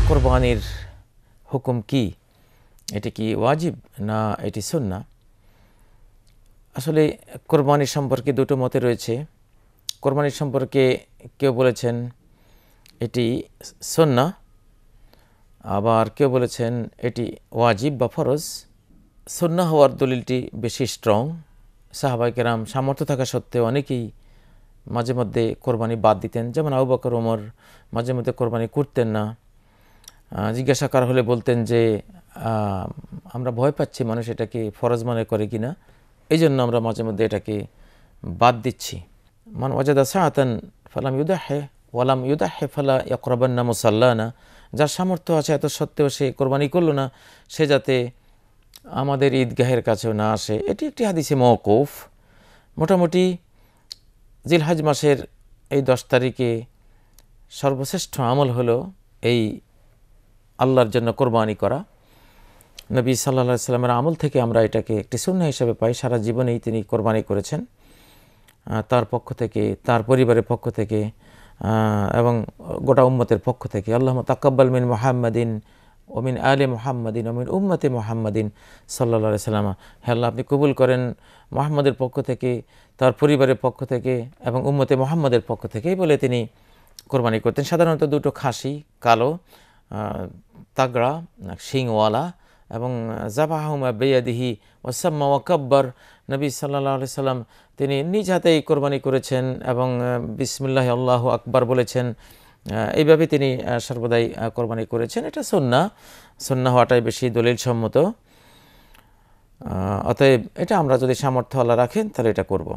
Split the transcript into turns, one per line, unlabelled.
কোরবানির হুকুম কি? এটি কি ওয়াজিব না এটি সুন্নাহ? আসলে কোরবানি সম্পর্কে দুটো মতে রয়েছে। কোরবানি সম্পর্কে কেউ বলেছেন এটি সুন্নাহ, আবার কেউ বলেছেন এটি ওয়াজিব বা ফরজ। সুন্নাহ হওয়ার দলিলটি বেশি স্ট্রং। সাহাবায়ে কেরাম সামর্থ্য থাকা সত্ত্বেও অনেকেই মাঝে মধ্যে কোরবানি বাদ দিতেন, যেমন আবু বকর, ওমর মাঝে মধ্যে কোরবানি করতেন না। জিজ্ঞাসা করা হলে বলতেন যে আমরা ভয় পাচ্ছি মানুষ এটাকে ফরজ মনে করে কিনা, এই জন্য আমরা মাঝে মধ্যে এটাকে বাদ দিচ্ছি। মান ওয়াজাদা সাআতান ফালাম ইউদাহে ওয়ালাম ইউদাহে ফালা ইয়াকরাবান্না মুসাল্লানা, যার সামর্থ্য আছে এত সত্ত্বেও সে কোরবানি করল না, সে যাতে আমাদের ঈদগাহের কাছেও না আসে। এটি একটি হাদিসে মওকুফ। মোটামুটি জিলহজ মাসের এই 10 তারিখে সর্বশ্রেষ্ঠ আমল হলো এই আল্লাহর জন্য কোরবানি করা। নবী সাল্লাল্লাহু আলাইহি সাল্লামের আমল থেকে আমরা এটাকে একটি সুন্নাহ হিসেবে পাই। সারা জীবনেই তিনি কোরবানি করেছেন, তার পক্ষ থেকে, তার পরিবারের পক্ষ থেকে এবং গোটা উম্মতের পক্ষ থেকে। আল্লাহুম্মা তাকাব্বাল মিন মুহাম্মাদিন ও মিন আলি মুহাম্মাদিন ও মিন উম্মতি মুহাম্মাদিন সাল্লাল্লাহু আলাইহি সাল্লাম। হে আল্লাহ, আপনি কবুল করেন মুহাম্মাদের পক্ষ থেকে, তার পরিবারের পক্ষ থেকে এবং উম্মতে মুহাম্মাদের পক্ষ থেকে, বলে তিনি কোরবানি করতেন। সাধারণত দুটো খাসি, কালো তাগড়া শিংওয়ালা, এবং জাবাহুমা বিয়াদিহি ওয়াসাম্মা ওয়াকাব্বার। নবী সাল্লাল্লাহু আলাইহি সাল্লাম তিনি নিজ হাতেই কোরবানি করেছেন এবং বিসমিল্লাহি আল্লাহু আকবার বলেছেন। এইভাবে তিনি সর্বদাই কোরবানি করেছেন। এটা সুন্নাহ হওয়াটাই বেশি দলিল সম্মত। অতএব এটা আমরা যদি সামর্থ্য আল্লাহ রাখেন তাহলে এটা করব।